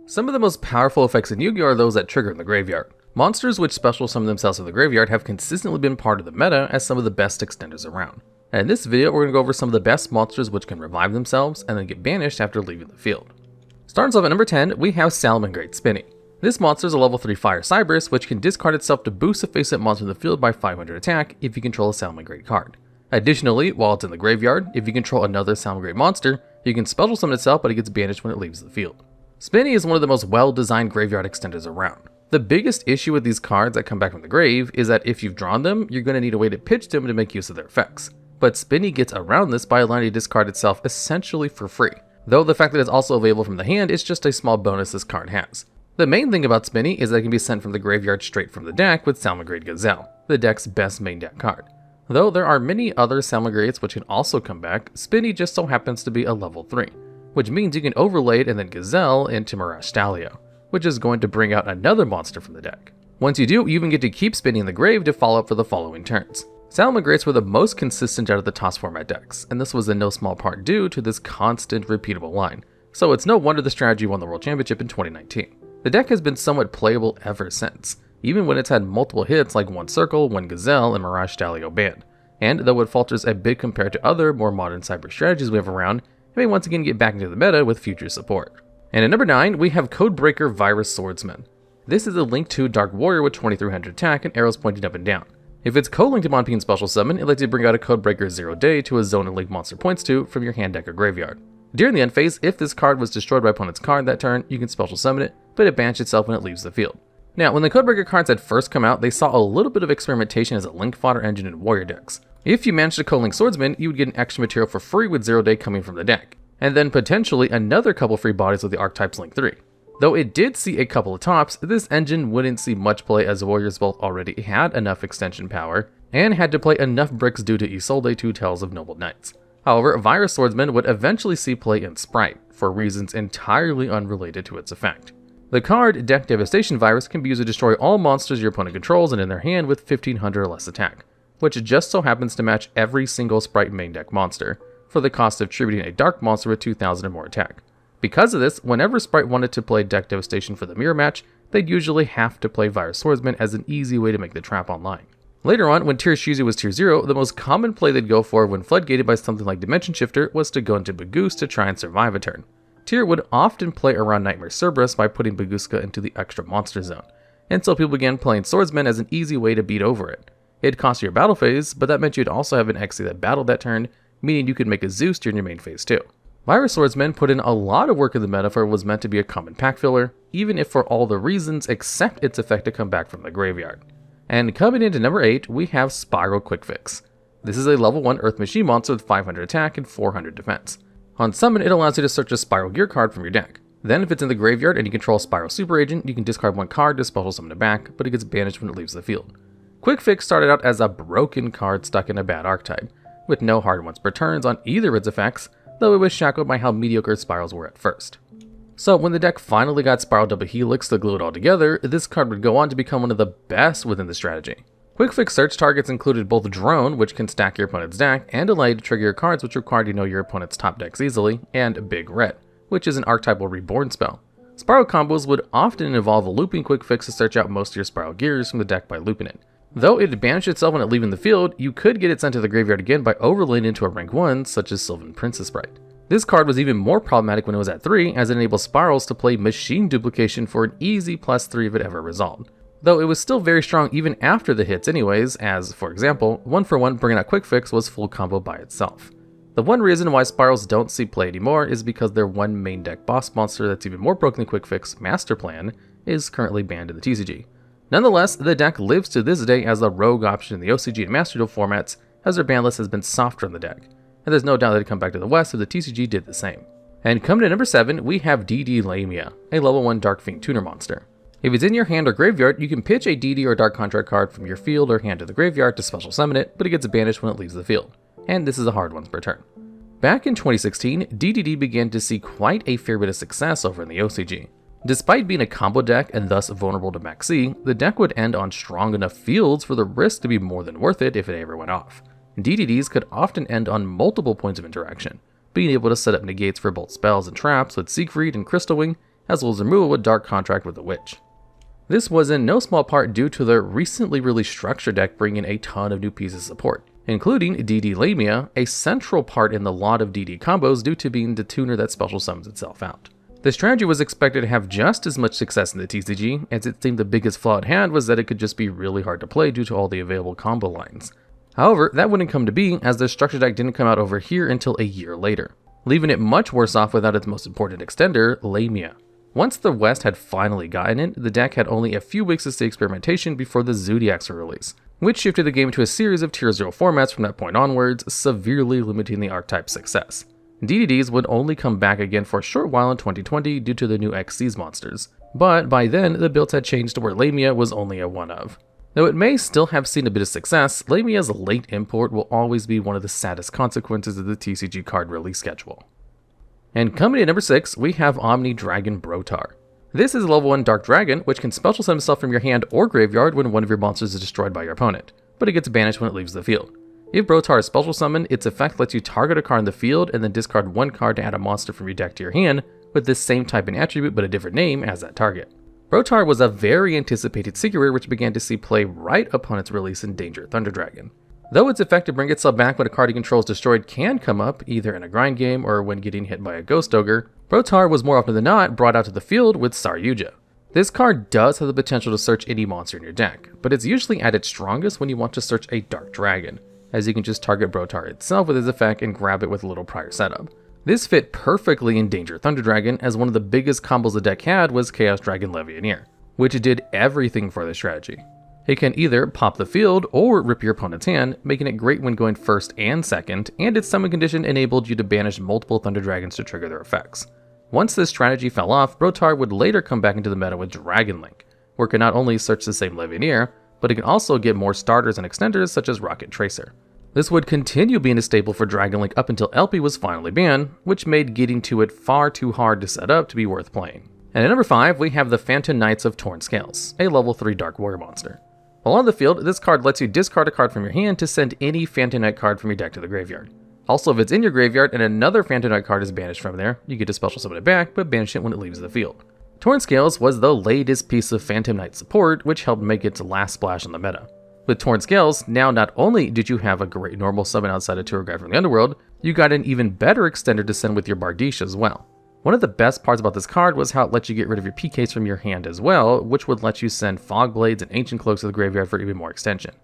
Some of the most powerful effects in Yu-Gi-Oh! Are those that trigger in the graveyard. Monsters which special summon themselves in the graveyard have consistently been part of the meta as some of the best extenders around. And in this video, we're going to go over some of the best monsters which can revive themselves and then get banished after leaving the field. Starting off at number 10, we have Salamangreat Spinny. This monster is a level 3 Fire Cyberus which can discard itself to boost a face-up monster in the field by 500 attack if you control a Salamangreat card. Additionally, while it's in the graveyard, if you control another Salamangreat monster, you can special summon itself but it gets banished when it leaves the field. Spinny is one of the most well-designed graveyard extenders around. The biggest issue with these cards that come back from the grave is that if you've drawn them, you're going to need a way to pitch them to make use of their effects. But Spinny gets around this by allowing you to discard itself essentially for free, though the fact that it's also available from the hand is just a small bonus this card has. The main thing about Spinny is that it can be sent from the graveyard straight from the deck with Salamangreat Gazelle, the deck's best main deck card. Though there are many other Salamangreats which can also come back, Spinny just so happens to be a level 3. Which means you can overlay it and then Gazelle into Mirage Stallion, which is going to bring out another monster from the deck. Once you do, you even get to keep Spinny in the grave to follow up for the following turns. Salamangreats were the most consistent out of the TOS format decks, and this was in no small part due to this constant repeatable line, so it's no wonder the strategy won the World Championship in 2019. The deck has been somewhat playable ever since, even when it's had multiple hits like one Circle, one Gazelle, and Mirage Stallion banned, and though it falters a bit compared to other more modern cyber strategies we have around, it may once again get back into the meta with future support. And at number 9, we have Codebreaker Virus Swordsman. This is a Link 2 Dark Warrior with 2300 attack and arrows pointing up and down. If it's co-linked to Monpine Special Summon, it lets you bring out a Codebreaker 0 Day to a zone and link monster points to from your hand, deck, or graveyard. During the end phase, if this card was destroyed by opponent's card that turn, you can Special Summon it, but it banishes itself when it leaves the field. Now, when the Codebreaker cards had first come out, they saw a little bit of experimentation as a link fodder engine in Warrior decks. If you managed to co-link Swordsman, you would get an extra material for free with 0 Day coming from the deck, and then potentially another couple free bodies with the Archetypes Link 3. Though it did see a couple of tops, this engine wouldn't see much play as Warriors both already had enough extension power, and had to play enough bricks due to Isolde 2 Tales of Noble Knights. However, Virus Swordsman would eventually see play in Sprite, for reasons entirely unrelated to its effect. The card, Deck Devastation Virus, can be used to destroy all monsters your opponent controls and in their hand with 1500 or less attack, which just so happens to match every single Sprite main deck monster, for the cost of tributing a dark monster with 2000 or more attack. Because of this, whenever Sprite wanted to play Deck Devastation for the mirror match, they'd usually have to play Virus Swordsman as an easy way to make the trap online. Later on, when Tier Shizu was Tier 0, the most common play they'd go for when floodgated by something like Dimension Shifter was to go into Bagoose to try and survive a turn. Tier would often play around Nightmare Cerberus by putting Bagooska into the extra monster zone, and so people began playing Swordsman as an easy way to beat over it. It'd cost you your battle phase, but that meant you'd also have an Xe that battled that turn, meaning you could make a Zeus during your main phase too. Virus Swordsman put in a lot of work in the meta for what was meant to be a common pack filler, even if for all the reasons except its effect to come back from the graveyard. And coming into number 8, we have SPYRAL Quik-Fix. This is a level 1 Earth Machine monster with 500 attack and 400 defense. On summon, it allows you to search a Spiral Gear card from your deck. Then if it's in the graveyard and you control a Spiral Super Agent, you can discard one card to special summon it back, but it gets banished when it leaves the field. Quik-Fix started out as a broken card stuck in a bad archetype, with no hard ones per turns on either of its effects, though it was shackled by how mediocre spirals were at first. So when the deck finally got Spiral Double Helix to glue it all together, this card would go on to become one of the best within the strategy. Quik-Fix search targets included both Drone, which can stack your opponent's deck, and allow you to trigger your cards which require you to know your opponent's top decks easily, and Big Red, which is an archetypal reborn spell. Spiral combos would often involve a looping Quik-Fix to search out most of your Spiral Gears from the deck by looping it. Though it banished itself when it leaving the field, you could get it sent to the graveyard again by overlaying into a rank 1 such as Sylvan Princess Sprite. This card was even more problematic when it was at 3, as it enables Spirals to play Machine Duplication for an easy +3 if it ever resolved. Though it was still very strong even after the hits anyways, as, for example, 1-for-1 bringing out Quik-Fix was full combo by itself. The one reason why Spirals don't see play anymore is because their one main deck boss monster that's even more broken than Quik-Fix, Master Plan, is currently banned in the TCG. Nonetheless, the deck lives to this day as a rogue option in the OCG and Master Duel formats, as their ban list has been softer on the deck, and there's no doubt that it'd come back to the West if the TCG did the same. And coming to number 7, we have DD Lamia, a level 1 Dark Fiend tuner monster. If it's in your hand or graveyard, you can pitch a DD or Dark Contract card from your field or hand to the graveyard to special summon it, but it gets banished when it leaves the field, and this is a hard one per turn. Back in 2016, DDD began to see quite a fair bit of success over in the OCG. Despite being a combo deck and thus vulnerable to Maxi, the deck would end on strong enough fields for the risk to be more than worth it if it ever went off. DDDs could often end on multiple points of interaction, being able to set up negates for both spells and traps with Siegfried and Crystal Wing, as well as removal with Dark Contract with the Witch. This was in no small part due to the recently released structure deck bringing a ton of new pieces of support, including DD Lamia, a central part in the lot of DD combos due to being the tuner that special summons itself out. The strategy was expected to have just as much success in the TCG, as it seemed the biggest flaw it had was that it could just be really hard to play due to all the available combo lines. However, that wouldn't come to be, as the structure deck didn't come out over here until a year later, leaving it much worse off without its most important extender, Lamia. Once the West had finally gotten it, the deck had only a few weeks to stay experimentation before the Zodiacs were released, which shifted the game to a series of Tier 0 formats from that point onwards, severely limiting the archetype's success. DDDs would only come back again for a short while in 2020 due to the new XC's monsters, but by then the builds had changed to where Lamia was only a one of. Though it may still have seen a bit of success, Lamia's late import will always be one of the saddest consequences of the TCG card release schedule. And coming in number 6, we have Omni Dragon Brotaur. This is a level 1 Dark Dragon, which can special summon itself from your hand or graveyard when one of your monsters is destroyed by your opponent, but it gets banished when it leaves the field. If Brotaur is special summoned, its effect lets you target a card in the field and then discard one card to add a monster from your deck to your hand with this same type and attribute but a different name as that target. Brotaur was a very anticipated secret rare which began to see play right upon its release in Danger Thunder Dragon. Though its effect to bring itself back when a card you control is destroyed can come up either in a grind game or when getting hit by a Ghost Ogre, Brotaur was more often than not brought out to the field with Yugioh. This card does have the potential to search any monster in your deck, but it's usually at its strongest when you want to search a Dark Dragon, as you can just target Brotaur itself with his effect and grab it with a little prior setup. This fit perfectly in Danger Thunder Dragon, as one of the biggest combos the deck had was Chaos Dragon Levianeer, which did everything for this strategy. It can either pop the field or rip your opponent's hand, making it great when going first and second, and its summon condition enabled you to banish multiple Thunder Dragons to trigger their effects. Once this strategy fell off, Brotaur would later come back into the meta with Dragon Link, where it can not only search the same Levianeer, but it can also get more starters and extenders such as Rocket Tracer. This would continue being a staple for Dragon Link up until LP was finally banned, which made getting to it far too hard to set up to be worth playing. And at number 5, we have the Phantom Knights of Torn Scales, a level 3 Dark Warrior monster. While on the field, this card lets you discard a card from your hand to send any Phantom Knight card from your deck to the graveyard. Also, if it's in your graveyard and another Phantom Knight card is banished from there, you get to special summon it back, but banish it when it leaves the field. Torn Scales was the latest piece of Phantom Knight support, which helped make its last splash on the meta. With Torn Scales, now not only did you have a great normal summon outside of Tour Guide from the Underworld, you got an even better extender to send with your Bardiche as well. One of the best parts about this card was how it lets you get rid of your PKs from your hand as well, which would let you send Fog Blades and Ancient Cloaks to the graveyard for even more extension.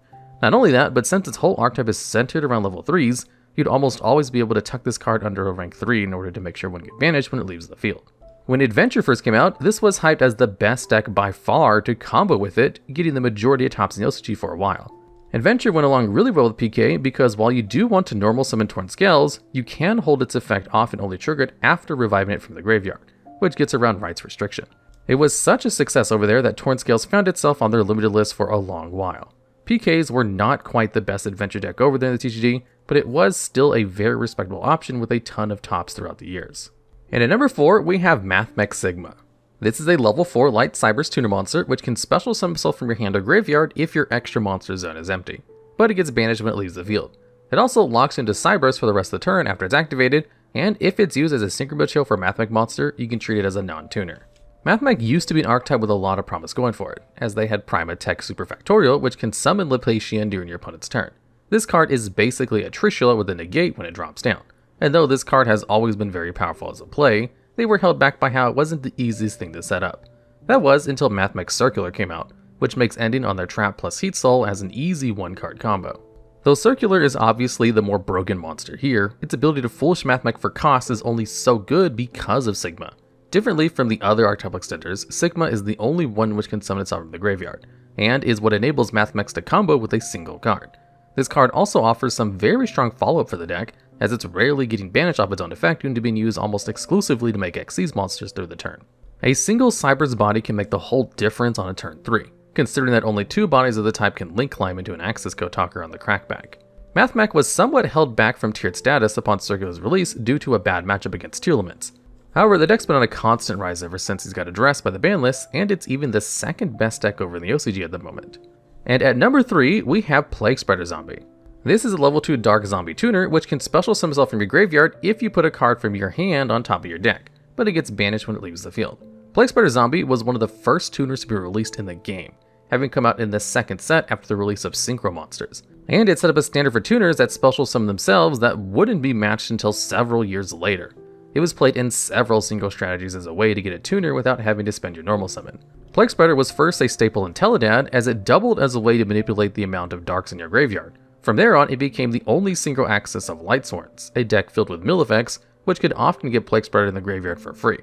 Not only that, but since its whole archetype is centered around level 3s, you'd almost always be able to tuck this card under a rank 3 in order to make sure it wouldn't get banished when it leaves the field. When Adventure first came out, this was hyped as the best deck by far to combo with it, getting the majority of tops in the OCG for a while. Adventure went along really well with PK because while you do want to normal summon Torn Scales, you can hold its effect off and only trigger it after reviving it from the graveyard, which gets around Right's restriction. It was such a success over there that Torn Scales found itself on their limited list for a long while. PKs were not quite the best Adventure deck over there in the TCG, but it was still a very respectable option with a ton of tops throughout the years. And at number 4, we have Mathmech Sigma. This is a level 4 light Cyber's tuner monster which can special summon itself from your hand or graveyard if your extra monster zone is empty, but it gets banished when it leaves the field. It also locks into Cyber's for the rest of the turn after it's activated, and if it's used as a Synchron material for a Mathmech monster, you can treat it as a non-tuner. Mathmech used to be an archetype with a lot of promise going for it, as they had Prima Tech Superfactorial which can summon Lepasian during your opponent's turn. This card is basically a Trishula with a negate when it drops down, and though this card has always been very powerful as a play, they were held back by how it wasn't the easiest thing to set up. That was until Mathmech Circular came out, which makes ending on their Trap plus Heat Soul as an easy one-card combo. Though Circular is obviously the more broken monster here, its ability to foolish Mathmech for cost is only so good because of Sigma. Differently from the other archetypal extenders, Sigma is the only one which can summon itself from the graveyard, and is what enables Mathmech to combo with a single card. This card also offers some very strong follow-up for the deck, as it's rarely getting banished off its own effect due to being used almost exclusively to make XC's monsters through the turn. A single Cyber's body can make the whole difference on a turn 3, considering that only 2 bodies of the type can link climb into an Axis Code Talker on the crackback. Mathmech was somewhat held back from tiered status upon Circular's release due to a bad matchup against Tearlaments. However, the deck's been on a constant rise ever since he's got addressed by the ban list, and it's even the second best deck over in the OCG at the moment. And at number 3, we have Plaguespreader Zombie. This is a level 2 Dark Zombie tuner which can special summon itself from your graveyard if you put a card from your hand on top of your deck, but it gets banished when it leaves the field. Plaguespreader Zombie was one of the first tuners to be released in the game, having come out in the second set after the release of Synchron monsters. And it set up a standard for tuners that special summon themselves that wouldn't be matched until several years later. It was played in several single strategies as a way to get a tuner without having to spend your normal summon. Plaguespreader was first a staple in Teledad, as it doubled as a way to manipulate the amount of darks in your graveyard. From there on, it became the only single access of Lightsworns, a deck filled with mill effects, which could often get Plaguespreader in the graveyard for free.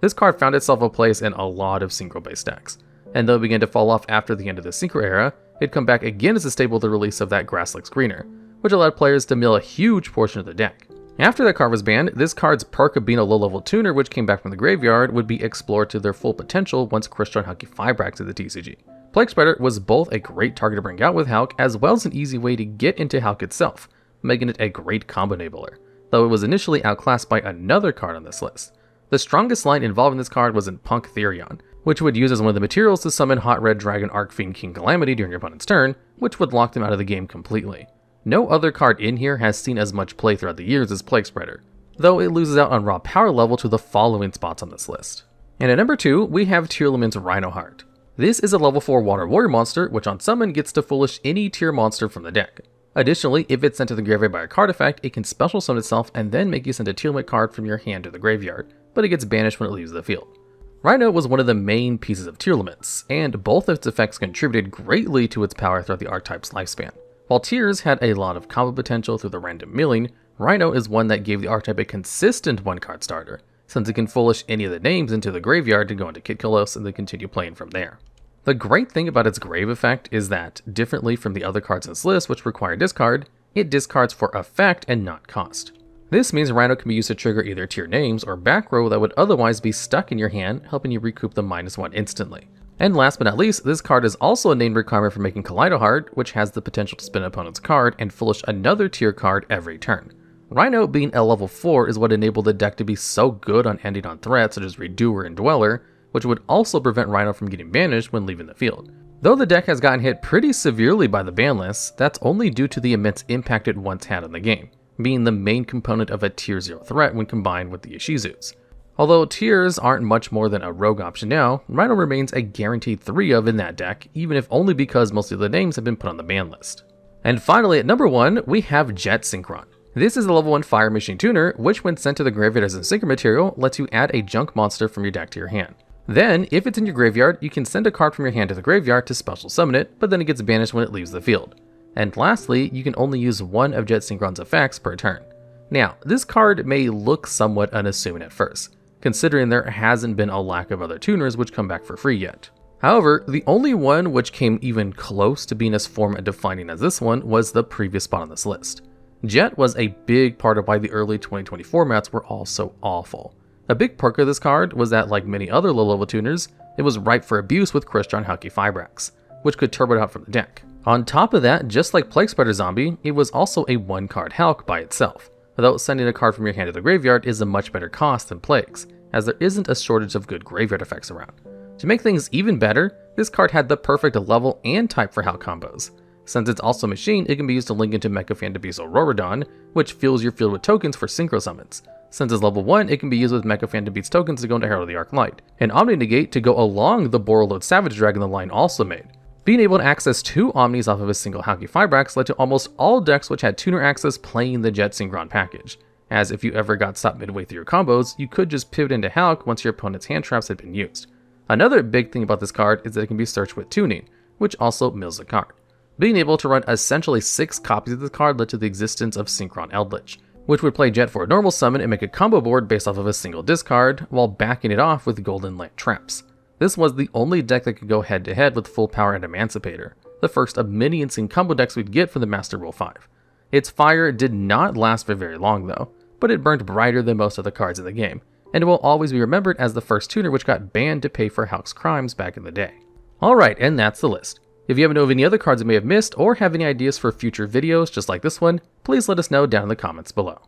This card found itself a place in a lot of Synchro-based decks, and though it began to fall off after the end of the Synchro era, it'd come back again as a staple with the release of that Grasslick Screener, which allowed players to mill a huge portion of the deck. After that card was banned, this card's perk of being a low-level tuner which came back from the graveyard would be explored to their full potential once Crystron Hulky-Fibrax did the TCG. Plaguespreader was both a great target to bring out with Hulk, as well as an easy way to get into Hulk itself, making it a great combo enabler, though it was initially outclassed by another card on this list. The strongest line involving this card was in Punk Therion, which would use as one of the materials to summon Hot Red Dragon Arcfiend King Calamity during your opponent's turn, which would lock them out of the game completely. No other card in here has seen as much play throughout the years as Plaguespreader, though it loses out on raw power level to the following spots on this list. And at number 2, we have Tearlaments Reinoheart. This is a level 4 Water Warrior monster, which on summon gets to foolish any tier monster from the deck. Additionally, if it's sent to the graveyard by a card effect, it can special summon itself and then make you send a Tearlament card from your hand to the graveyard, but it gets banished when it leaves the field. Rhino was one of the main pieces of Tearlaments, and both of its effects contributed greatly to its power throughout the archetype's lifespan. While Tears had a lot of combo potential through the random milling, Rhino is one that gave the archetype a consistent one-card starter, since it can foolish any of the names into the graveyard to go into Kitkilos and then continue playing from there. The great thing about its grave effect is that, differently from the other cards in this list which require discard, it discards for effect and not cost. This means Rhino can be used to trigger either tier names or back row that would otherwise be stuck in your hand, helping you recoup the -1 instantly. And last but not least, this card is also a name requirement for making Kaleidoheart, which has the potential to spin an opponent's card and foolish another tier card every turn. Rhino being a level 4 is what enabled the deck to be so good on ending on threats such as Redoer and Dweller, which would also prevent Rhino from getting banished when leaving the field. Though the deck has gotten hit pretty severely by the ban list, that's only due to the immense impact it once had on the game, being the main component of a tier 0 threat when combined with the Ishizus. Although tiers aren't much more than a rogue option now, Rhino remains a guaranteed 3 of in that deck, even if only because most of the names have been put on the ban list. And finally at number 1, we have Jet Synchron. This is a level 1 Fire Machine tuner, which when sent to the graveyard as a Synchron material, lets you add a junk monster from your deck to your hand. Then, if it's in your graveyard, you can send a card from your hand to the graveyard to special summon it, but then it gets banished when it leaves the field. And lastly, you can only use one of Jet Synchron's effects per turn. Now, this card may look somewhat unassuming at first, considering there hasn't been a lack of other tuners which come back for free yet. However, the only one which came even close to being as format defining as this one was the previous spot on this list. Jet was a big part of why the early 2020 formats were all so awful. A big perk of this card was that, like many other low-level tuners, it was ripe for abuse with Crystron Hulky-Fibrax, which could turbo it out from the deck. On top of that, just like Plaguespreader Zombie, it was also a one-card Hulk by itself, though sending a card from your hand to the graveyard is a much better cost than Plagues, as there isn't a shortage of good graveyard effects around. To make things even better, this card had the perfect level and type for Hulk combos. Since it's also a machine, it can be used to link into Mechafan Debiso Rorodon, which fills your field with tokens for synchro summons. Since it's level 1, it can be used with Mechafan Debi's tokens to go into Herald of the Arc Light, and Omni Negate to go along the Borreload Savage Dragon the line also made. Being able to access 2 Omnis off of a single Hulky-Fibrax led to almost all decks which had tuner access playing the Jet Synchron package, as if you ever got stopped midway through your combos, you could just pivot into Hulk once your opponent's hand traps had been used. Another big thing about this card is that it can be searched with tuning, which also mills the card. Being able to run essentially 6 copies of this card led to the existence of Synchron Eldritch, which would play Jet for a normal summon and make a combo board based off of a single discard, while backing it off with Golden Lamp traps. This was the only deck that could go head to head with Full Power and Emancipator, the first of many insane combo decks we'd get from the Master Rule 5. Its fire did not last for very long though, but it burned brighter than most of the cards in the game, and it will always be remembered as the first tuner which got banned to pay for Hulk's crimes back in the day. Alright, and that's the list. If you happen to know of any other cards you may have missed or have any ideas for future videos just like this one, please let us know down in the comments below.